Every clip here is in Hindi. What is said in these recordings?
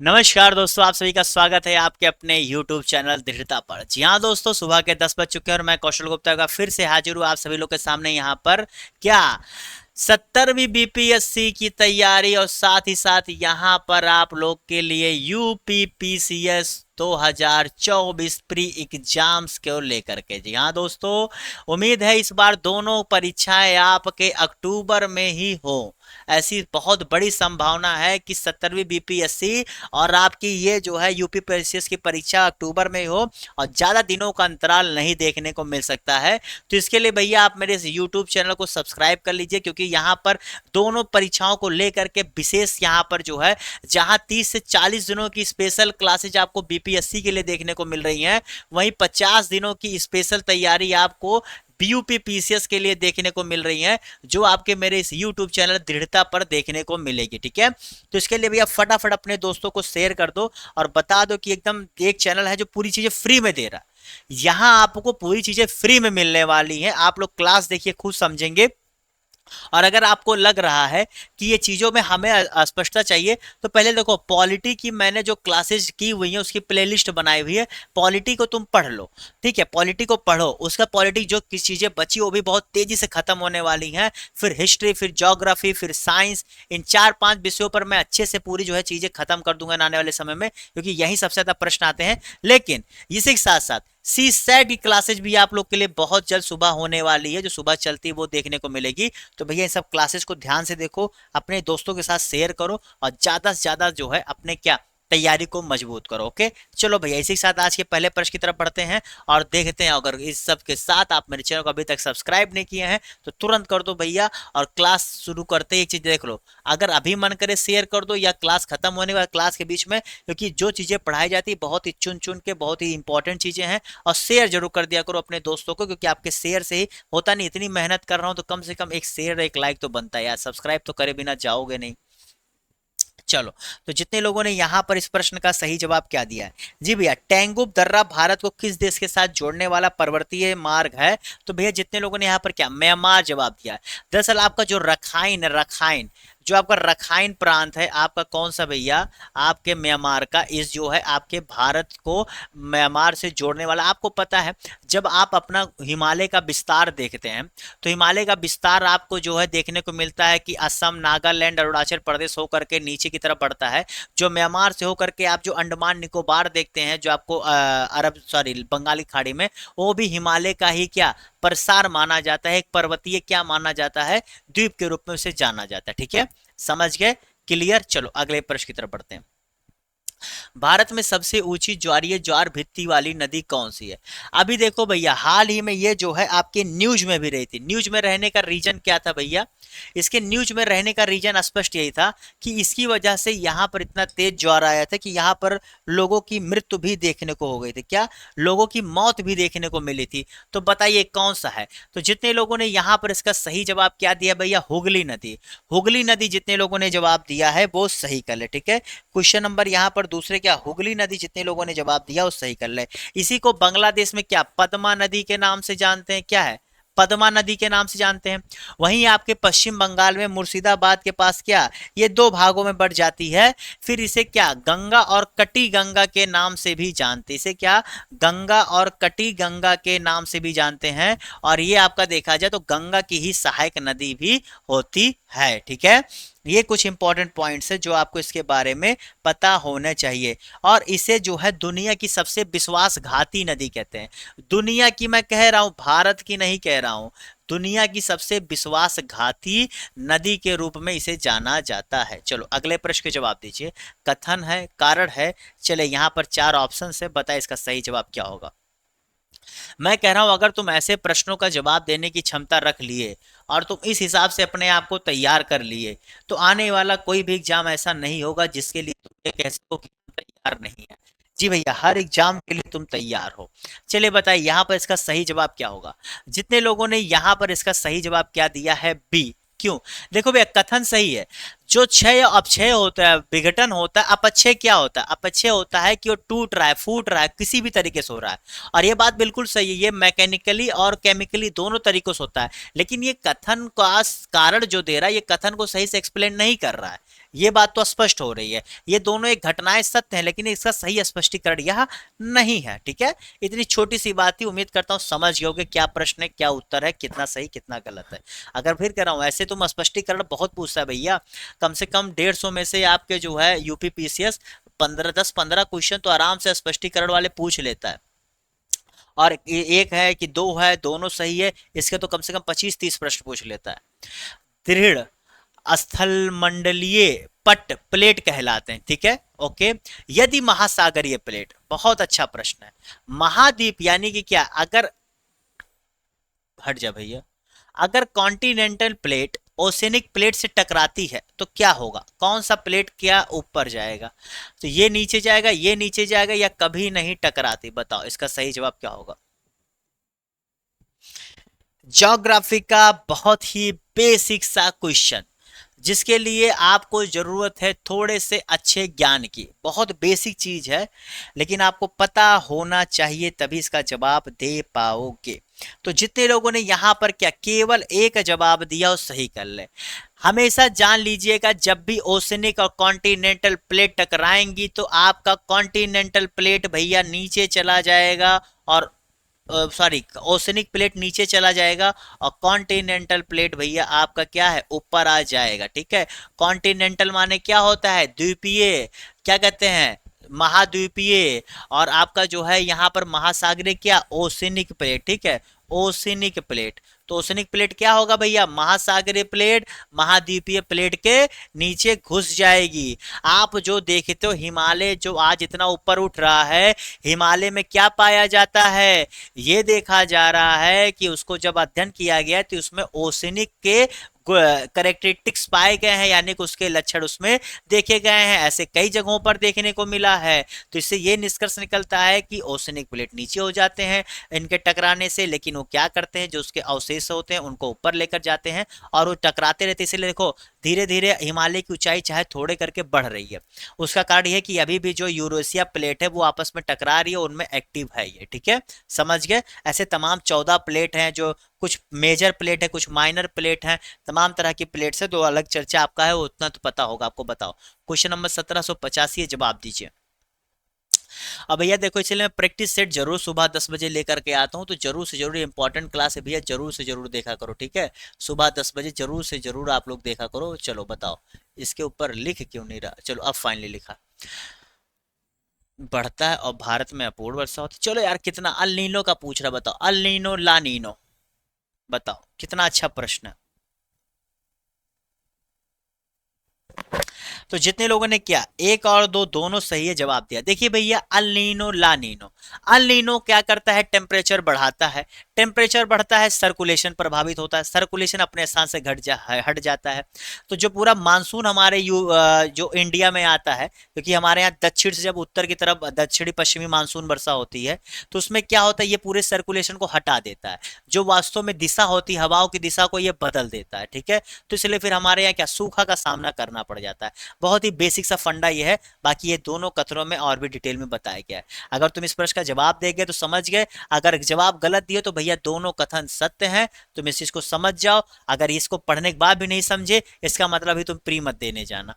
नमस्कार दोस्तों, आप सभी का स्वागत है आपके अपने YouTube चैनल दृढ़ता पर। जी हाँ दोस्तों, सुबह के 10 बज चुके हैं और मैं कौशल गुप्ता का फिर से हाजिर हूँ आप सभी लोग के सामने यहाँ पर। क्या 70वीं बीपीएससी की तैयारी और साथ ही साथ यहाँ पर आप लोग के लिए यूपीपीसीएस 2024 प्री एग्जाम्स को लेकर के। जी हाँ दोस्तों, उम्मीद है इस बार दोनों परीक्षाएं आपके अक्टूबर में ही हो। ऐसी बहुत बड़ी संभावना है कि 70वीं बीपीएससी और आपकी ये जो है यूपीपीसीएस की परीक्षा अक्टूबर में हो और ज़्यादा दिनों का अंतराल नहीं देखने को मिल सकता है। तो इसके लिए भैया आप मेरे इस यूट्यूब चैनल को सब्सक्राइब कर लीजिए, क्योंकि यहाँ पर दोनों परीक्षाओं को लेकर के विशेष यहाँ पर जो है जहाँ 30 से 40 दिनों की स्पेशल क्लासेज आपको बीपीएससी के लिए देखने को मिल रही हैं, वहीं 50 दिनों की स्पेशल तैयारी आपको यूपीपीसीएस के लिए देखने को मिल रही हैं, जो आपके मेरे इस यूट्यूब चैनल दृढ़ता पर देखने को मिलेगी। ठीक है, तो इसके लिए भैया फटाफट अपने दोस्तों को शेयर कर दो और बता दो कि एकदम एक चैनल है जो पूरी चीजें फ्री में दे रहा है। यहां आपको पूरी चीजें फ्री में मिलने वाली हैं। आप लोग क्लास देखिए, खुद समझेंगे। और अगर आपको लग रहा है कि ये चीज़ों में हमें अस्पष्टता चाहिए, तो पहले देखो, पॉलिटी की मैंने जो क्लासेज की हुई है उसकी प्लेलिस्ट बनाई हुई है। पॉलिटी को तुम पढ़ लो, ठीक है, पॉलिटी को पढ़ो। उसका पॉलिटी जो किस चीज़ें बची वो भी बहुत तेजी से खत्म होने वाली हैं। फिर हिस्ट्री, फिर ज्योग्राफी, फिर साइंस, इन 4-5 विषयों पर मैं अच्छे से पूरी जो है चीज़ें खत्म कर दूंगा आने वाले समय में, क्योंकि यही सबसे ज़्यादा प्रश्न आते हैं। लेकिन इसी के साथ साथ सी सेट की क्लासेज भी आप लोग के लिए बहुत जल्द सुबह होने वाली है, जो सुबह चलती है वो देखने को मिलेगी। तो भैया इन सब क्लासेस को ध्यान से देखो, अपने दोस्तों के साथ शेयर करो और ज्यादा से ज्यादा जो है अपने क्या तैयारी को मजबूत करो। ओके, चलो भैया इसी के साथ आज के पहले प्रश्न की तरफ बढ़ते हैं और देखते हैं। अगर इस सब के साथ आप मेरे चैनल को अभी तक सब्सक्राइब नहीं किए हैं तो तुरंत कर दो भैया। और क्लास शुरू करते ही एक चीज देख लो, अगर अभी मन करे शेयर कर दो या क्लास खत्म होने के बाद क्लास के बीच में, क्योंकि जो चीजें पढ़ाई जाती है बहुत ही चुन चुन के बहुत ही इंपॉर्टेंट चीजें हैं। और शेयर जरूर कर दिया करो अपने दोस्तों को, क्योंकि आपके शेयर से ही होता नहीं। इतनी मेहनत कर रहा हूं तो कम से कम एक शेयर एक लाइक तो बनता है यार। सब्सक्राइब तो करे बिना जाओगे नहीं। चलो, तो जितने लोगों ने यहाँ पर इस प्रश्न का सही जवाब क्या दिया है, जी भैया, टेंगुब दर्रा भारत को किस देश के साथ जोड़ने वाला पर्वतीय मार्ग है? तो भैया जितने लोगों ने यहाँ पर क्या म्यांमार जवाब दिया है। दरअसल आपका जो रखाइन रखाइन जो आपका रखाइन प्रांत है आपका कौन सा भैया, आपके म्यांमार का, इस जो है आपके भारत को म्यांमार से जोड़ने वाला। आपको पता है जब आप अपना हिमालय का विस्तार देखते हैं तो हिमालय का विस्तार आपको जो है देखने को मिलता है कि असम, नागालैंड, अरुणाचल प्रदेश होकर के नीचे की तरफ बढ़ता है। जो म्यांमार से होकर के आप जो अंडमान निकोबार देखते हैं, जो आपको अरब सॉरी बंगाली खाड़ी में, वो भी हिमालय का ही क्या प्रसार माना जाता है। एक पर्वतीय क्या माना जाता है, द्वीप के रूप में उसे जाना जाता है। ठीक है, समझ गए, क्लियर। चलो अगले प्रश्न की तरफ बढ़ते हैं। भारत में सबसे ऊंची ज्वारीय ज्वार भित्ति वाली नदी कौन सी है? अभी देखो भैया, हाल ही में ये जो है आपके न्यूज में भी रही थी। न्यूज में रहने का रीजन क्या था भैया? इसके न्यूज में रहने का रीजन स्पष्ट यही था कि इसकी वजह से यहाँ पर इतना तेज ज्वार आया था कि यहाँ पर लोगों की मृत्यु भी देखने को हो गई थी। क्या, लोगों की मौत भी देखने को मिली थी। तो बताइए कौन सा है? तो जितने लोगों ने यहाँ पर इसका सही जवाब क्या दिया भैया, हुगली नदी। हुगली नदी जितने लोगों ने जवाब दिया है वो सही कर ले। ठीक है, क्वेश्चन नंबर यहाँ पर दूसरे क्या, हुगली नदी जितने लोगों ने जवाब दिया वो सही कर ले। इसी को बांग्लादेश में क्या पद्मा नदी के नाम से जानते हैं? क्या है, पद्मा नदी के नाम से जानते हैं। वहीं आपके पश्चिम बंगाल में मुर्शिदाबाद के पास क्या, ये दो भागों में बढ़ जाती है। फिर इसे क्या गंगा और कटी गंगा के नाम से भी जानते, इसे क्या गंगा और कटी गंगा के नाम से भी जानते हैं। और ये आपका देखा जाए तो गंगा की ही सहायक नदी भी होती है। ठीक है, ये कुछ इंपॉर्टेंट पॉइंट्स है जो आपको इसके बारे में पता होना चाहिए। और इसे जो है दुनिया की सबसे विश्वासघाती नदी कहते हैं। दुनिया की मैं कह रहा हूं, भारत की नहीं कह रहा हूं, दुनिया की सबसे विश्वासघाती नदी के रूप में इसे जाना जाता है। चलो अगले प्रश्न के जवाब दीजिए। कथन है, कारण है, चले यहाँ पर 4 ऑप्शन है, बताए इसका सही जवाब क्या होगा। मैं कह रहा हूं अगर तुम ऐसे प्रश्नों का जवाब देने की क्षमता रख लिए और तुम इस हिसाब से अपने आप को तैयार कर लिए, तो आने वाला कोई भी एग्जाम ऐसा नहीं होगा जिसके लिए तुम ये कह सको कि तुम तैयार नहीं है। जी भैया, हर एग्जाम के लिए तुम तैयार हो। चलिए बताइए यहाँ पर इसका सही जवाब क्या होगा। जितने लोगों ने यहाँ पर इसका सही जवाब क्या दिया है, बी। क्यों? देखो भैया, कथन सही है। जो क्षय या अपक्षय होता है, विघटन होता है, अपक्षय क्या होता है? अपक्षय होता है कि वो टूट रहा है, फूट रहा है, किसी भी तरीके से हो रहा है। और ये बात बिल्कुल सही है, ये मैकेनिकली और केमिकली दोनों तरीकों से होता है। लेकिन ये कथन का कारण जो दे रहा है, ये कथन को सही से एक्सप्लेन नहीं कर रहा है। ये बात तो स्पष्ट हो रही है। ये दोनों एक घटनाएं सत्य हैं, लेकिन इसका सही स्पष्टीकरण यह नहीं है। ठीक है, इतनी छोटी सी बात थी, उम्मीद करता हूँ समझ गए होगे क्या प्रश्न है, क्या उत्तर है, कितना सही कितना गलत है। अगर फिर कह रहा हूँ, ऐसे तुम स्पष्टीकरण बहुत पूछता है भैया, कम से कम 150 में से आपके जो है यूपीपीसीएस 10-15 क्वेश्चन तो आराम से स्पष्टीकरण वाले पूछ लेता है। और एक है कि दो है, दोनों सही है, इसके तो कम से कम 25-30 प्रश्न पूछ लेता है। दृढ़ स्थल मंडलीय पट प्लेट कहलाते हैं। ठीक है, ओके। यदि महासागरीय प्लेट, बहुत अच्छा प्रश्न है, महाद्वीप यानी कि क्या, अगर, हट जा भैया, अगर कॉन्टिनेंटल प्लेट ओसेनिक प्लेट से टकराती है तो क्या होगा, कौन सा प्लेट क्या ऊपर जाएगा, तो ये नीचे जाएगा, ये नीचे जाएगा, या कभी नहीं टकराती, बताओ इसका सही जवाब क्या होगा। ज्योग्राफी का बहुत ही बेसिक सा क्वेश्चन, जिसके लिए आपको जरूरत है थोड़े से अच्छे ज्ञान की, बहुत बेसिक चीज है, लेकिन आपको पता होना चाहिए तभी इसका जवाब दे पाओगे। तो जितने लोगों ने यहां पर क्या केवल एक जवाब दिया वो सही कर ले। हमेशा जान लीजिएगा, जब भी ओशनिक और कॉन्टिनेंटल प्लेट टकराएंगी तो आपका कॉन्टिनेंटल प्लेट भैया नीचे चला जाएगा, और सॉरी, ओशनिक प्लेट नीचे चला जाएगा, और कॉन्टिनेंटल प्लेट भैया आपका क्या है, ऊपर आ जाएगा। ठीक है, कॉन्टिनेंटल माने क्या होता है, द्वीपीय, क्या कहते हैं, महाद्वीपीय, और आपका जो है यहाँ पर महासागरीय क्या, ओशनिक प्लेट। ठीक है, ओशनिक प्लेट, तो ओशनिक प्लेट क्या होगा भैया, महासागरीय प्लेट महाद्वीपीय प्लेट के नीचे घुस जाएगी। आप जो देखते हो हिमालय जो आज इतना ऊपर उठ रहा है, हिमालय में क्या पाया जाता है, ये देखा जा रहा है कि उसको जब अध्ययन किया गया तो उसमें ओशनिक के करेक्टरिस्टिक्स पाए गए हैं, यानी कि उसके लक्षण उसमें देखे गए हैं, ऐसे कई जगहों पर देखने को मिला है। तो इससे ये निष्कर्ष निकलता है कि ओशनिक प्लेट नीचे हो जाते हैं इनके टकराने से, लेकिन वो क्या करते हैं, जो उसके अवशेष होते हैं उनको ऊपर लेकर जाते हैं, और वो टकराते रहते, इसलिए देखो धीरे धीरे हिमालय की ऊंचाई चाहे थोड़े करके बढ़ रही है। उसका कारण यह कि अभी भी जो यूरेशिया प्लेट है वो आपस में टकरा रही है, उनमें एक्टिव है ये। ठीक है, समझ गए। ऐसे तमाम 14 प्लेट हैं, जो कुछ मेजर प्लेट है, कुछ माइनर प्लेट हैं, तमाम तरह की प्लेट से दो अलग चर्चा आपका है, उतना तो पता होगा आपको। बताओ क्वेश्चन नंबर 1785 जवाब दीजिए। अब भैया देखो, इसलिए मैं प्रैक्टिस सेट जरूर सुबह 10 बजे लेकर के आता हूँ, तो जरूर से जरूर इंपॉर्टेंट क्लास है भैया, जरूर से जरूर देखा करो। ठीक है, सुबह 10 बजे जरूर से जरूर आप लोग देखा करो। चलो बताओ, इसके ऊपर लिख क्यों नहीं रहा, चलो अब फाइनली लिखा, बढ़ता है और भारत में अपूर्ण वर्षा होती। चलो यार, कितना अल नीनो का पूछ रहा, बताओ अल नीनो ला नीनो, बताओ कितना अच्छा प्रश्न है। तो जितने लोगों ने क्या एक और दो दोनों सही है जवाब दिया। देखिए भैया, अल नीनो ला नीनो, अल नीनो क्या करता है, टेम्परेचर बढ़ाता है, टेम्परेचर बढ़ता है, सर्कुलेशन प्रभावित होता है, सर्कुलेशन अपने स्थान से हट जाता है। तो जो पूरा मानसून हमारे जो इंडिया में आता है, क्योंकि हमारे यहाँ दक्षिण से जब उत्तर की तरफ दक्षिणी पश्चिमी मानसून वर्षा होती है, तो उसमें क्या होता है, ये पूरे सर्कुलेशन को हटा देता है, जो वास्तव में दिशा होती है हवाओं की दिशा को ये बदल देता है। ठीक है, तो इसलिए फिर हमारे यहाँ क्या सूखा का सामना करना पड़ जाता है। बहुत ही बेसिक सा फंडा ये है, बाकी ये दोनों कथनों में और भी डिटेल में बताया गया है। अगर तुम इस प्रश्न का जवाब देगे तो समझ गए, अगर जवाब गलत दिए तो भैया दोनों कथन सत्य हैं, तुम इस चीज को समझ जाओ। अगर इसको पढ़ने के बाद भी नहीं समझे, इसका मतलब ही तुम प्री मत देने जाना,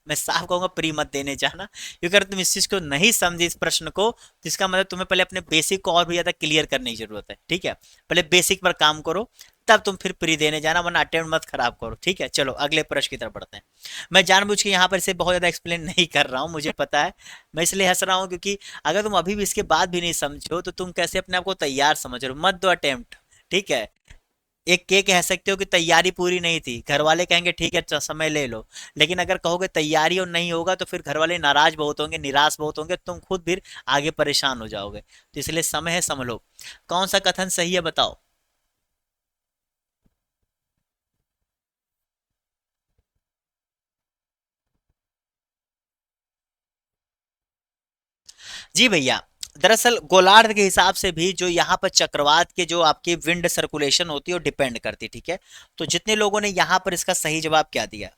मैं साफ कहूंगा प्री मत देने जाना, क्योंकि अगर तुम इस चीज को नहीं समझे इस प्रश्न को, तो इसका मतलब तुम्हें पहले अपने बेसिक को और भी ज्यादा क्लियर करने की जरूरत है। ठीक है, पहले बेसिक पर काम करो, तब तुम फिर प्री देने जाना, वरना अटेम्प्ट मत खराब करो। ठीक है, चलो अगले प्रश्न की तरफ बढ़ते हैं। मैं जानबूझ के यहाँ पर इसे बहुत ज्यादा एक्सप्लेन नहीं कर रहा हूँ, मुझे पता है, मैं इसलिए हंस रहा हूँ क्योंकि अगर तुम अभी भी इसके बाद भी नहीं समझो तो तुम कैसे अपने आप को तैयार समझ रहे हो, मत दो अटेम्प्ट। ठीक है, एक के कह सकते हो कि तैयारी पूरी नहीं थी, घर वाले कहेंगे ठीक है समय ले लो, लेकिन अगर कहोगे तैयारी और नहीं होगा तो फिर घर वाले नाराज बहुत होंगे, निराश बहुत होंगे, तुम खुद फिर आगे परेशान हो जाओगे। तो इसलिए समय है, संभलो। कौन सा कथन सही है बताओ। जी भैया, दरअसल गोलार्ध के हिसाब से भी जो यहाँ पर चक्रवात के जो आपकी विंड सर्कुलेशन होती है वो डिपेंड करती है। ठीक है, तो जितने लोगों ने यहाँ पर इसका सही जवाब क्या दिया,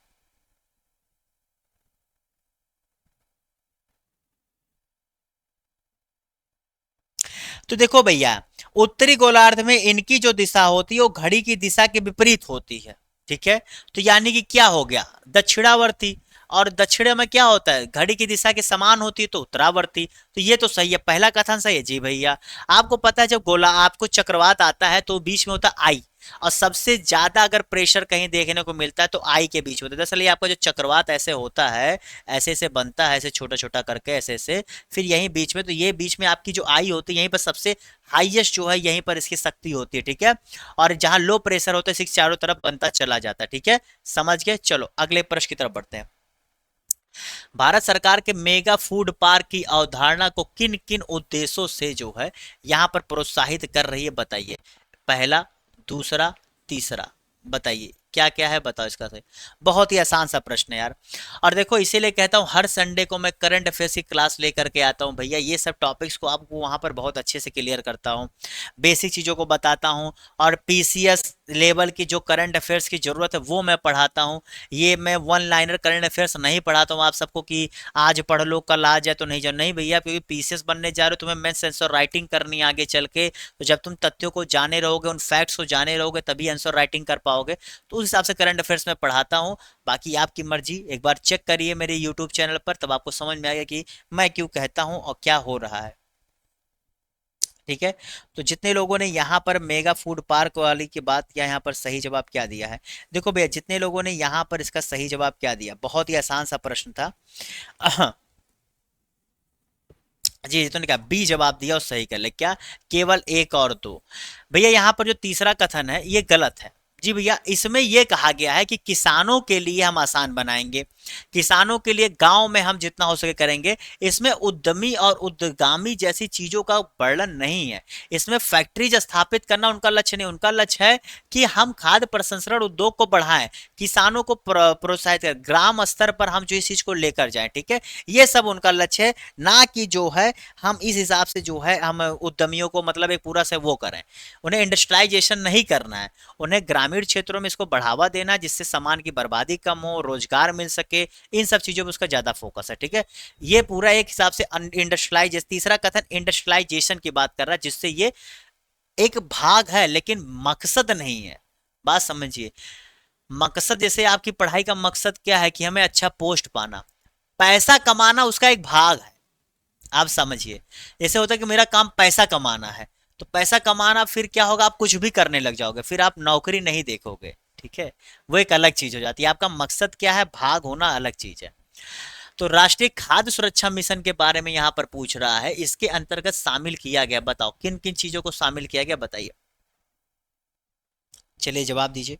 तो देखो भैया, उत्तरी गोलार्ध में इनकी जो दिशा होती है वो घड़ी की दिशा के विपरीत होती है। ठीक है, तो यानी कि क्या हो गया, दक्षिणावर्ती। और दक्षिण में क्या होता है, घड़ी की दिशा के समान होती है तो उत्तरावर्ती। तो ये तो सही है, पहला कथन सही है जी भैया। आपको पता है जब गोला आपको चक्रवात आता है तो बीच में होता है आई, और सबसे ज्यादा अगर प्रेशर कहीं देखने को मिलता है तो आई के बीच में होता है। दरअसल ये आपका जो चक्रवात ऐसे होता है, ऐसे ऐसे बनता है, ऐसे छोटा छोटा करके ऐसे ऐसे, फिर यहीं बीच में, तो ये बीच में आपकी जो आई होती है यहीं पर सबसे हाईएस्ट जो है यहीं पर इसकी शक्ति होती है, ठीक है। और जहां लो प्रेशर होता है इसके चारों तरफ बनता चला जाता है, ठीक है, समझ गए। चलो अगले प्रश्न की तरफ बढ़ते हैं। भारत सरकार के मेगा फूड पार्क की अवधारणा को किन किन उद्देश्यों से जो है यहां पर प्रोत्साहित कर रही है, बताइए। पहला, दूसरा, तीसरा, बताइए क्या क्या है, बताओ इसका सही। बहुत ही आसान सा प्रश्न है यार। और देखो इसीलिए कहता हूँ हर संडे को मैं करंट अफेयर्स की क्लास लेकर के आता हूँ भैया, ये सब टॉपिक्स को आपको वहां पर बहुत अच्छे से क्लियर करता हूँ, बेसिक चीजों को बताता हूँ, और पीसीएस लेवल की जो करंट अफेयर्स की जरूरत है वो मैं पढ़ाता हूँ। ये मैं वन लाइनर करंट अफेयर्स नहीं पढ़ाता हूँ आप सबको कि आज पढ़ लो कल आ जाए तो नहीं जाओ, नहीं भैया, क्योंकि पीसीएस बनने जा रहे हो, तुम्हें मेंस आंसर राइटिंग करनी है आगे चल के। तो जब तुम तथ्यों को जाने रहोगे, उन फैक्ट्स को जाने रहोगे, तभी आंसर राइटिंग कर पाओगे। तो उस हिसाब से करंट अफेयर्स में पढ़ाता हूँ। बाकी आपकी मर्जी, एक बार चेक करिए मेरे यूट्यूब चैनल पर, तब आपको समझ में आएगा कि मैं क्यों कहता हूँ और क्या हो रहा है, ठीक है। तो जितने लोगों ने यहाँ पर मेगा फूड पार्क वाली की बात किया, यहाँ पर सही जवाब क्या दिया है, देखो भैया जितने लोगों ने यहाँ पर इसका सही जवाब क्या दिया, बहुत ही आसान सा प्रश्न था। जी जितने ने कहा बी जवाब दिया और सही कर ले, क्या केवल एक और दो। भैया यहाँ पर जो तीसरा कथन है ये गलत है जी भैया। इसमें यह कहा गया है कि किसानों के लिए हम आसान बनाएंगे, किसानों के लिए गांव में हम जितना हो सके करेंगे। इसमें उद्यमी और उद्यगामी जैसी चीजों का वर्णन नहीं है। इसमें फैक्ट्रीज स्थापित करना उनका लक्ष्य नहीं, उनका लक्ष्य है कि हम खाद्य प्रसंस्करण उद्योग को बढ़ाएं, किसानों को प्रोत्साहित करें, ग्राम स्तर पर हम जो इस चीज को लेकर जाएं, ठीक है। ये सब उनका लक्ष्य है, ना कि जो है हम इस हिसाब से जो है हम उद्यमियों को मतलब एक पूरा से वो करें। उन्हें इंडस्ट्रियलाइजेशन नहीं करना है, उन्हें ग्रामीण क्षेत्रों में इसको बढ़ावा देना जिससे सामान की बर्बादी कम हो, रोजगार मिल सके, इन सब चीजों पे उसका ज्यादा फोकस है, ठीक है। ये पूरा एक हिसाब से इंडस्ट्रियलाइजेशन, तीसरा कथन इंडस्ट्रियलाइजेशन की बात कर रहा है, जिससे ये एक भाग है लेकिन मकसद नहीं है। बात समझिए, मकसद जैसे आपकी पढ़ाई का मकसद क्या है कि हमें अच्छा पोस्ट पाना, पैसा कमाना उसका एक भाग है। आप समझिए, जैसे होता है कि मेरा काम पैसा कमाना है, तो पैसा कमाना फिर क्या होगा, आप कुछ भी करने लग जाओगे, फिर आप नौकरी नहीं देखोगे, ठीक है। वो एक अलग चीज हो जाती है। आपका मकसद क्या है, भाग होना अलग चीज है। तो राष्ट्रीय खाद्य सुरक्षा मिशन के बारे में यहां पर पूछ रहा है, इसके अंतर्गत शामिल किया गया, बताओ किन किन चीजों को शामिल किया गया, बताइए। चलिए जवाब दीजिए।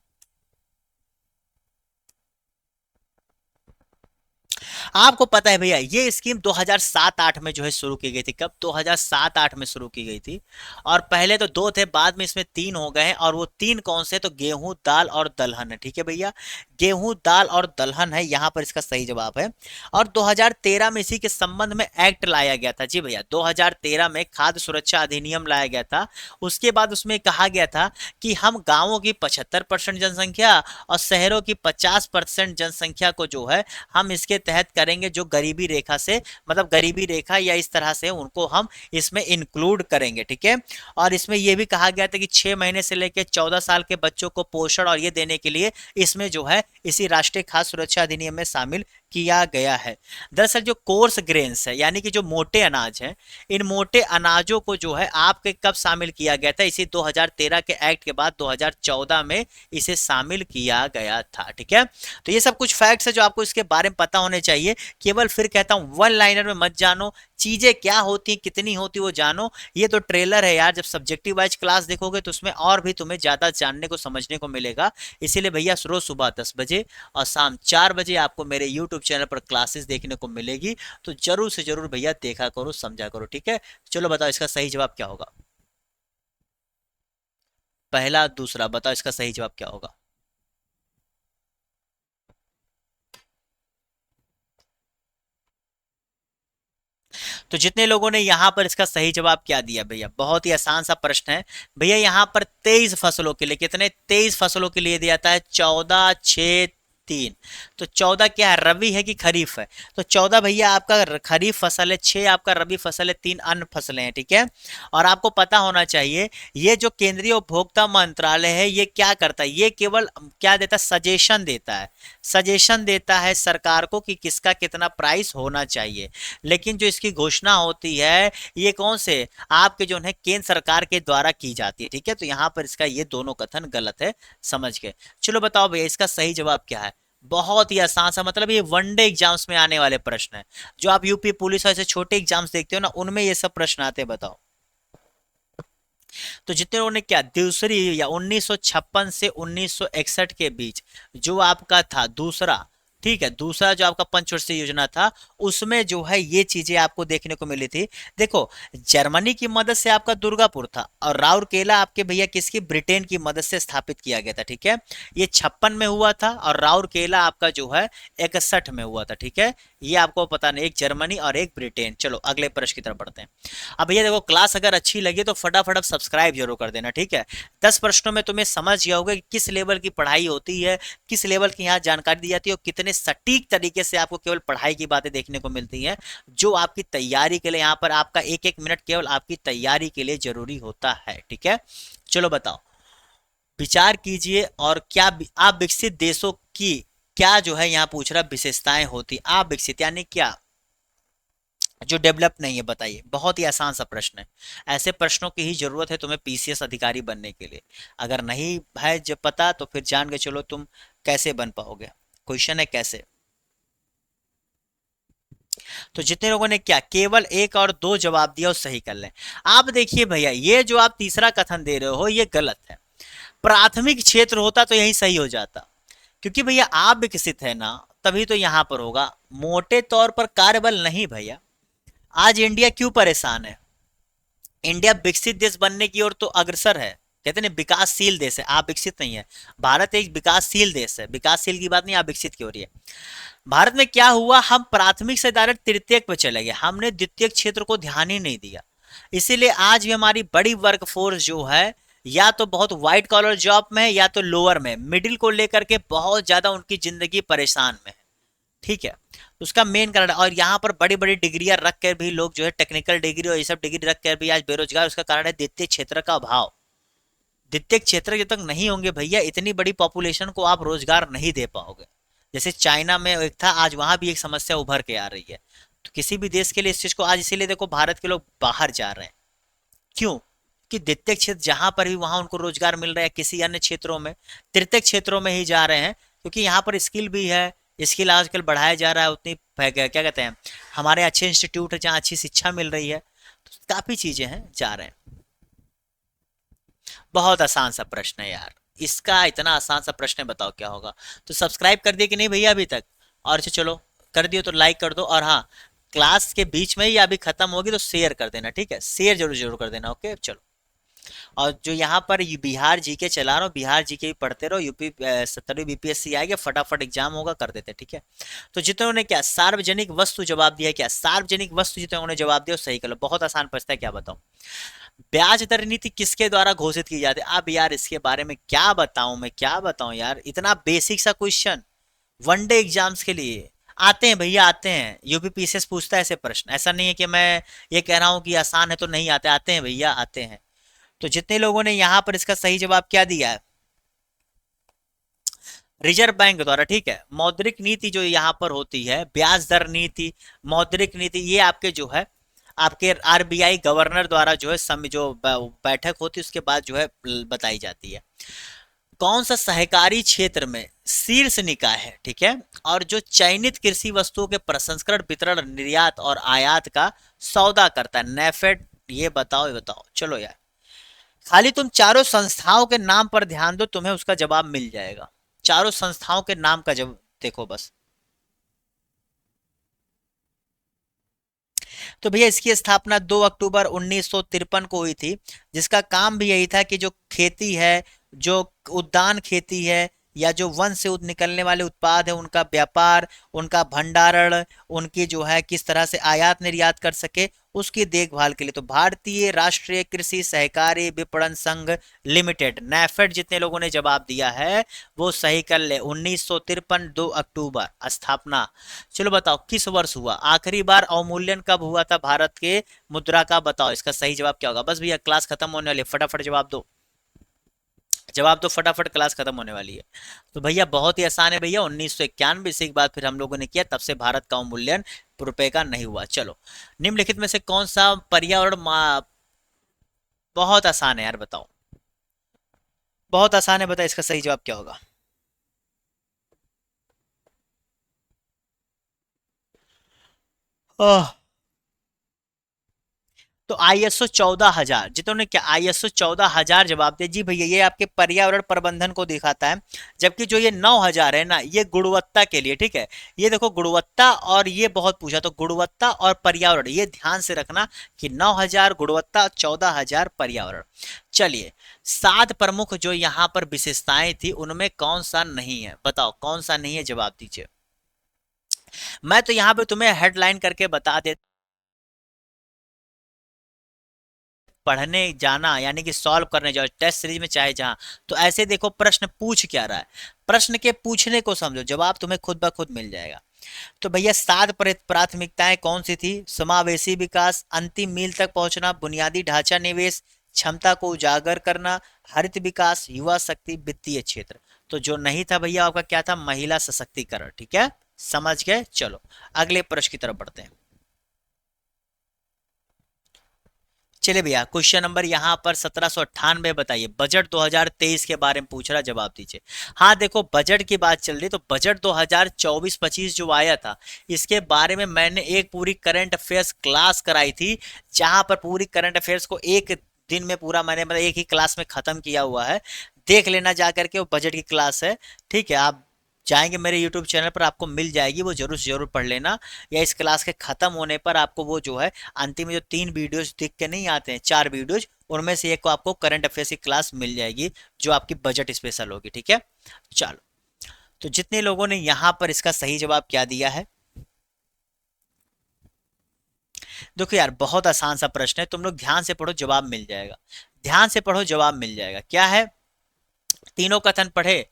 आपको पता है भैया ये स्कीम 2007-8 में जो है शुरू की गई थी, कब, 2007-8 में शुरू की गई थी। और पहले तो दो थे, बाद में इसमें तीन हो गए हैं, और वो तीन कौन से, तो गेहूं, दाल और दलहन है, ठीक है भैया। गेहूं, दाल और दलहन है यहां पर इसका सही जवाब है। और 2013 में इसी के संबंध में एक्ट लाया गया था जी भैया, 2013 में खाद्य सुरक्षा अधिनियम लाया गया था। उसके बाद उसमें कहा गया था कि हम गांवों की 75% जनसंख्या और शहरों की 50% जनसंख्या को जो है हम इसके तहत करेंगे, जो गरीबी रेखा से, मतलब गरीबी रेखा या इस तरह से उनको हम इसमें इंक्लूड करेंगे, ठीक है। और इसमें यह भी कहा गया था कि 6 महीने से लेकर 14 साल के बच्चों को पोषण और ये देने के लिए इसमें जो है इसी राष्ट्रीय खाद्य सुरक्षा अधिनियम में शामिल किया गया है। दरअसल जो कोर्स ग्रेन्स है यानी कि जो मोटे अनाज हैं, इन मोटे अनाजों को जो है आपके कब शामिल किया गया था, इसी 2013 के एक्ट के बाद 2014 में इसे शामिल किया गया था, ठीक है। तो ये सब कुछ फैक्ट्स है जो आपको इसके बारे में पता होने चाहिए। केवल फिर कहता हूं वन लाइनर में मत जानो, चीजें क्या होती हैं कितनी होती वो जानो। ये तो ट्रेलर है यार, जब सब्जेक्टिव वाइज क्लास देखोगे तो उसमें और भी तुम्हें ज्यादा जानने को समझने को मिलेगा। इसीलिए भैया रोज सुबह 10 बजे और शाम 4 बजे आपको मेरे यूट्यूब चैनल पर क्लासेस देखने को मिलेगी। तो जरूर से जरूर भैया देखा करो, समझा करो, ठीक है। चलो बताओ इसका सही जवाब क्या होगा, पहला दूसरा, बताओ इसका सही जवाब क्या होगा। तो जितने लोगों ने यहां पर इसका सही जवाब क्या दिया भैया, बहुत ही आसान सा प्रश्न है भैया। यहां पर 23 फसलों के लिए, कितने, 23 फसलों के लिए दिया था 14, 6, 3। तो 14 क्या है, रबी है कि खरीफ है? तो 14 भैया आपका खरीफ फसल है, 6 आपका रबी फसल है, 3 अन्य फसलें हैं, ठीक है। और आपको पता होना चाहिए ये जो केंद्रीय उपभोक्ता मंत्रालय है ये क्या करता है, ये केवल क्या देता है, सजेशन देता है। सजेशन देता है सरकार को कि किसका कितना प्राइस होना चाहिए, लेकिन जो इसकी घोषणा होती है ये कौन से, आपके जो है केंद्र सरकार के द्वारा की जाती है, ठीक है। तो यहाँ पर इसका ये दोनों कथन गलत है, समझ गए। चलो बताओ भैया इसका सही जवाब क्या है। बहुत ही आसान सा, मतलब ये वनडे एग्जाम्स में आने वाले प्रश्न है। जो आप यूपी पुलिस और ऐसे छोटे एग्जाम्स देखते हो ना, उनमें ये सब प्रश्न आते हैं। बताओ तो जितने लोगों ने क्या दूसरी या 1956 से 1961 के बीच जो आपका था दूसरा, ठीक है, दूसरा जो आपका पंचवर्षीय योजना था उसमें जो है ये चीजें आपको देखने को मिली थी। देखो जर्मनी की मदद से आपका दुर्गापुर था और राउरकेला आपके भैया किसकी, ब्रिटेन की मदद से स्थापित किया गया था, ठीक है। ये 56 में हुआ था और राउरकेला आपका जो है 61 में हुआ था, ठीक है। ये आपको पता नहीं, एक जर्मनी और एक ब्रिटेन। चलो अगले प्रश्न की तरफ बढ़ते हैं। अब भैया देखो क्लास अगर अच्छी लगी तो फटाफट सब्सक्राइब जरूर कर देना, ठीक है। 10 प्रश्नों में तुम्हें समझ गया होगा कि किस लेवल की पढ़ाई होती है, किस लेवल की यहाँ जानकारी दी जाती है और कितने सटीक तरीके से आपको केवल पढ़ाई की बातें देखने को मिलती हैं, जो आपकी तैयारी के लिए यहाँ पर आपका एक एक मिनट केवल आपकी तैयारी के लिए जरूरी होता है, ठीक है। चलो बताओ, विचार कीजिए और क्या आप विकसित देशों की क्या जो है यहाँ पूछ रहा विशेषताएं होती, आप विकसित यानी क्या जो डेवलप नहीं है, बताइए। बहुत ही आसान सा प्रश्न है, ऐसे प्रश्नों की ही जरूरत है तुम्हें पीसीएस अधिकारी बनने के लिए। अगर नहीं है जब पता तो फिर जान के चलो तुम कैसे बन पाओगे। क्वेश्चन है कैसे। तो जितने लोगों ने क्या केवल एक और दो जवाब दिया उस सही कर लें। आप देखिए भैया ये जो आप तीसरा कथन दे रहे हो ये गलत है। प्राथमिक क्षेत्र होता तो यही सही हो जाता, क्योंकि भैया आप विकसित है ना तभी तो यहां पर होगा। मोटे तौर पर कार्यबल नहीं भैया। आज इंडिया क्यों परेशान है, इंडिया विकसित देश बनने की ओर तो अग्रसर है, कहते हैं विकासशील देश है, आप विकसित नहीं है। भारत एक विकासशील देश है, विकासशील की बात नहीं, आप विकसित की हो रही है। भारत में क्या हुआ, हम प्राथमिक से डायरेक्ट तृतीयक पे चले गए, हमने द्वितीयक क्षेत्र को ध्यान ही नहीं दिया। इसीलिए आज भी हमारी बड़ी वर्क फोर्स जो है या तो बहुत व्हाइट कॉलर जॉब में है या तो लोअर में, मिडिल को लेकर के बहुत ज्यादा उनकी जिंदगी परेशान में है, ठीक है। तो उसका मेन कारण, और यहाँ पर बड़ी बड़ी डिग्रियां रख कर भी लोग जो है टेक्निकल डिग्री और ये सब डिग्री रख कर भी आज बेरोजगार, उसका कारण है द्वितीय क्षेत्र का अभाव। द्वितीय क्षेत्र जब तक नहीं होंगे भैया इतनी बड़ी पॉपुलेशन को आप रोजगार नहीं दे पाओगे। जैसे चाइना में एक था, आज वहां भी एक समस्या उभर के आ रही है। तो किसी भी देश के लिए इस चीज को आज, इसीलिए देखो भारत के लोग बाहर जा रहे हैं, क्यों कि द्वितीय क्षेत्र जहां पर भी वहां उनको रोजगार मिल रहा है, किसी अन्य क्षेत्रों में तृतीय क्षेत्रों में ही जा रहे हैं, क्योंकि यहाँ पर स्किल भी है, स्किल आजकल बढ़ाया जा रहा है उतनी, क्या कहते हैं, हमारे अच्छे इंस्टीट्यूट है जहाँ अच्छी शिक्षा मिल रही है, तो काफी चीजें हैं, जा रहे हैं। बहुत आसान सा प्रश्न है यार, इसका इतना आसान सा प्रश्न है, बताओ क्या होगा। तो सब्सक्राइब कर दिए कि नहीं भैया अभी तक, और अच्छा चलो कर दियो तो लाइक कर दो, और हाँ क्लास के बीच में ही अभी खत्म होगी तो शेयर कर देना, ठीक है, शेयर जरूर जरूर कर देना, ओके चलो। और जो यहाँ पर बिहार जीके चला रहा हूँ, बिहार जीके भी पढ़ते रहो, यूपी 70वीं बीपीएससी आएगा, फटाफट एग्जाम होगा, कर देते, ठीक है। तो जितने ने क्या सार्वजनिक वस्तु जवाब दिया, क्या सार्वजनिक वस्तु जितने जवाब दिया सही कर लो। बहुत आसान प्रश्न है, क्या बताओ, ब्याज दर नीति किसके द्वारा घोषित की जाती है। अब यार इसके बारे में क्या बताऊं, मैं क्या बताऊं यार, इतना बेसिक सा क्वेश्चन वनडे एग्जाम्स के लिए आते हैं भैया, आते हैं। यूपी पीसीएस पूछता है ऐसे प्रश्न, ऐसा नहीं है कि मैं ये कह रहा हूं कि आसान है तो नहीं आते, आते हैं भैया, आते हैं। तो जितने लोगों ने यहां पर इसका सही जवाब क्या दिया है, रिजर्व बैंक द्वारा, ठीक है। मौद्रिक नीति जो यहाँ पर होती है, ब्याज दर नीति, मौद्रिक नीति, ये आपके जो है आपके आरबीआई गवर्नर द्वारा जो है जो बैठक होती है उसके बाद जो है बताई जाती है। कौन सा सहकारी क्षेत्र में शीर्ष निकाय है, ठीक है, और जो चयनित कृषि वस्तुओं के प्रसंस्करण, वितरण, निर्यात और आयात का सौदा करता है, नेफेड। ये बताओ, ये बताओ, चलो यार खाली तुम चारों संस्थाओं के नाम पर ध्यान दो, तुम्हें उसका जवाब मिल जाएगा। चारों संस्थाओं के नाम का जब देखो बस। तो भैया इसकी स्थापना 2 अक्टूबर 1953 को हुई थी, जिसका काम भी यही था कि जो खेती है, जो उद्यान खेती है या जो वन से निकलने वाले उत्पाद है उनका व्यापार, उनका भंडारण, उनकी जो है किस तरह से आयात निर्यात कर सके, उसकी देखभाल के लिए। तो भारतीय राष्ट्रीय कृषि सहकारी विपणन संघ लिमिटेड, नैफेड, जितने लोगों ने जवाब दिया है वो सही कर ले। 1953, 2 अक्टूबर स्थापना। चलो बताओ किस वर्ष हुआ, आखिरी बार अवमूल्यन कब हुआ था भारत के मुद्रा का, बताओ इसका सही जवाब क्या होगा। बस भैया क्लास खत्म होने वाली है, फटाफट जवाब दो, जवाब दो फटाफट, क्लास खत्म होने वाली है। तो भैया बहुत ही आसान है भैया, 1991 से एक बार फिर हम लोगों ने किया, तब से भारत का अवमूल्यन रुपए का नहीं हुआ। चलो, निम्नलिखित में से कौन सा पर्यावरण बहुत आसान है यार, बताओ, बहुत आसान है, बताओ इसका सही जवाब क्या होगा। आह, तो आईएसओ 14000, जिन्होंने क्या आईएसओ 14000 जवाब दिया जी भैया, ये आपके पर्यावरण प्रबंधन को दिखाता है। जबकि जो ये 9000 है ना, ये गुणवत्ता के लिए, ठीक है। ये देखो गुणवत्ता, और ये बहुत पूछा, तो गुणवत्ता और पर्यावरण ये ध्यान से रखना कि 9000 गुणवत्ता, 14000 पर्यावरण। चलिए, 7 प्रमुख जो यहाँ पर विशेषताएं थी उनमें कौन सा नहीं है, बताओ कौन सा नहीं है, जवाब दीजिए। मैं तो यहाँ पे तुम्हें हेडलाइन करके बता देता, पढ़ने जाना यानी कि सॉल्व करने जाओ टेस्ट सीरीज में चाहे जहां, तो ऐसे देखो प्रश्न पूछ क्या रहा है, प्रश्न के पूछने को समझो, जवाब तुम्हें खुद ब खुद मिल जाएगा। तो भैया 7 प्राथमिकताएं कौन सी थी, समावेशी विकास, अंतिम मील तक पहुंचना, बुनियादी ढांचा निवेश, क्षमता को उजागर करना, हरित विकास, युवा शक्ति, वित्तीय क्षेत्र। तो जो नहीं था भैया आपका क्या था, महिला सशक्तिकरण, ठीक है, समझ गए। चलो अगले प्रश्न की तरफ बढ़ते हैं। चलिए भैया, क्वेश्चन नंबर यहाँ पर 1798, बताइए बजट 2023 के बारे में पूछ रहा, जवाब दीजिए। हाँ देखो, बजट की बात चल रही, तो बजट 2024-25 जो आया था, इसके बारे में मैंने एक पूरी करंट अफेयर्स क्लास कराई थी, जहां पर पूरी करंट अफेयर्स को एक दिन में पूरा मैंने मतलब एक ही क्लास में खत्म किया हुआ है। देख लेना जा करके, वो बजट की क्लास है, ठीक है। आप जाएंगे मेरे यूट्यूब चैनल पर, आपको मिल जाएगी, वो जरूर से जरूर पढ़ लेना। या इस क्लास के खत्म होने पर आपको वो जो है अंतिम में जो 3 वीडियोस दिख के नहीं आते हैं, 4 वीडियोस, उनमें से एक को आपको करंट अफेयर्स की क्लास मिल जाएगी, जो आपकी बजट स्पेशल होगी, ठीक है। चलो, तो जितने लोगों ने यहाँ पर इसका सही जवाब क्या दिया है, देखो यार बहुत आसान सा प्रश्न है, तुम लोग ध्यान से पढ़ो, जवाब मिल जाएगा, ध्यान से पढ़ो जवाब मिल जाएगा। क्या है, तीनों कथन पढ़े,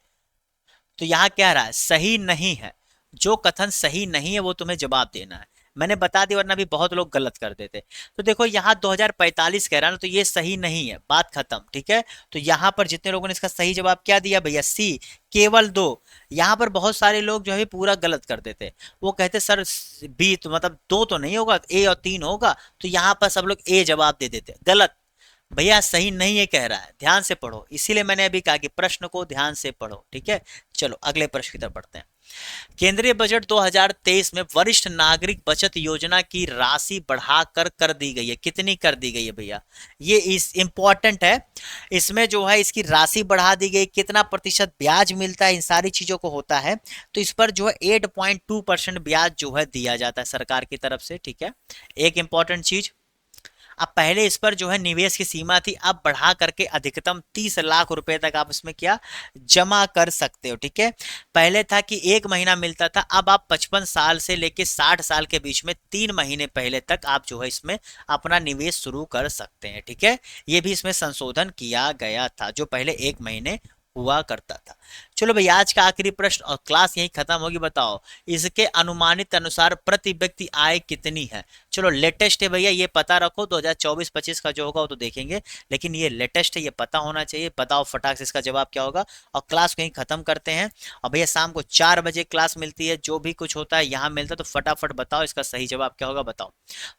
तो यहाँ क्या रहा है, सही नहीं है, जो कथन सही नहीं है वो तुम्हें जवाब देना है। मैंने बता दिया, वरना भी बहुत लोग गलत कर देते। तो देखो यहाँ 2045 कह रहा है ना, तो ये सही नहीं है, बात खत्म, ठीक है। तो यहाँ पर जितने लोगों ने इसका सही जवाब क्या दिया भैया, सी, केवल 2। यहाँ पर बहुत सारे लोग जो है पूरा गलत कर देते, वो कहते सर बी, तो मतलब 2 तो नहीं होगा, ए और 3 होगा, तो यहाँ पर सब लोग ए जवाब दे देते, गलत भैया, सही नहीं है कह रहा है, ध्यान से पढ़ो, इसीलिए मैंने अभी कहा कि प्रश्न को ध्यान से पढ़ो, ठीक है। चलो अगले प्रश्न की तरफ बढ़ते हैं। केंद्रीय बजट 2023 में वरिष्ठ नागरिक बचत योजना की राशि बढ़ाकर कर दी गई है, कितनी कर दी गई है भैया, ये इस इंपॉर्टेंट है। इसमें जो है इसकी राशि बढ़ा दी गई, कितना प्रतिशत ब्याज मिलता है, इन सारी चीजों को होता है। तो इस पर जो है 8.2% ब्याज जो है दिया जाता है सरकार की तरफ से, ठीक है। एक इंपॉर्टेंट चीज, अब पहले इस पर जो है निवेश की सीमा थी, अब बढ़ा करके अधिकतम 30 लाख रुपए तक आप इसमें क्या जमा कर सकते हो, ठीक है। पहले था कि 1 महीना मिलता था, अब आप 55 साल से लेके 60 साल के बीच में 3 महीने पहले तक आप जो है इसमें अपना निवेश शुरू कर सकते हैं, ठीक है। ये भी इसमें संशोधन किया गया था, जो पहले 1 महीने हुआ करता था। चलो भाई, आज का आखिरी प्रश्न और क्लास यही खत्म होगी। बताओ इसके अनुमानित अनुसार प्रति व्यक्ति आय कितनी है। चलो लेटेस्ट है भैया, ये पता रखो, 2024-25 का जो होगा वो तो देखेंगे, लेकिन ये लेटेस्ट है, ये पता होना चाहिए। बताओ फटाक से इसका जवाब क्या होगा, और क्लास को यहीं खत्म करते हैं। और भैया शाम को 4 बजे क्लास मिलती है, जो भी कुछ होता है यहाँ मिलता है, तो फटाफट बताओ इसका सही जवाब क्या होगा, बताओ।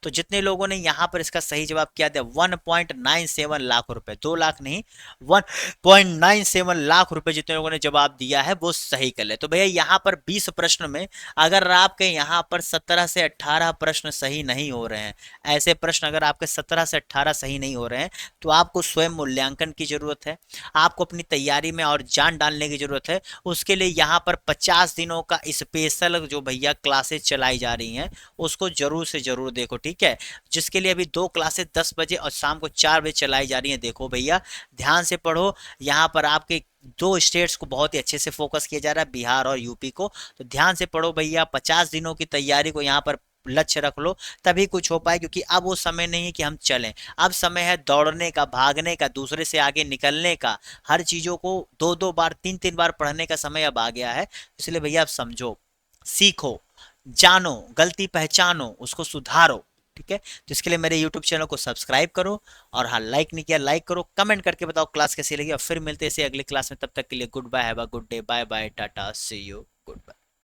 तो जितने लोगों ने यहाँ पर इसका सही जवाब क्या दिया, 1.97 लाख रुपए, 2 लाख नहीं, 1.97 लाख रुपए जितने लोगों ने जवाब दिया है वो सही कर ले। तो भैया यहाँ पर 20 प्रश्न में अगर आपके यहाँ पर 17 से 18 प्रश्न सही नहीं हो रहे हैं, ऐसे प्रश्न अगर आपके 17 से 18 सही नहीं हो रहे हैं, तो आपको स्वयं मूल्यांकन की जरूरत है, आपको अपनी तैयारी में और जान डालने की जरूरत है। उसके लिए यहाँ पर 50 दिनों का स्पेशल जो भैया क्लासेस चलाई जा रही हैं, उसको जरूर से जरूर देखो, ठीक है। जिसके लिए अभी 2 क्लासेस 10 बजे और शाम को 4 बजे चलाई जा रही हैं, देखो भैया ध्यान से पढ़ो। यहाँ पर आपके दो स्टेट्स को बहुत ही अच्छे से फोकस किया जा रहा है, बिहार और यूपी को। तो ध्यान से पढ़ो भैया, 50 दिनों की तैयारी को यहाँ पर लक्ष्य रख लो, तभी कुछ हो पाए, क्योंकि अब वो समय नहीं है कि हम चलें, अब समय है दौड़ने का, भागने का, दूसरे से आगे निकलने का, हर चीजों को दो दो बार, तीन तीन बार पढ़ने का समय अब आ गया है। इसलिए भैया आप समझो, सीखो, जानो, गलती पहचानो, उसको सुधारो। ठीक है, तो इसके लिए मेरे YouTube चैनल को सब्सक्राइब करो, और हाँ, लाइक नहीं किया लाइक करो, कमेंट करके बताओ क्लास कैसी लगी, और फिर मिलते हैं इसे अगली क्लास में। तब तक के लिए good bye, have a good day, bye bye, tata, see you, good bye.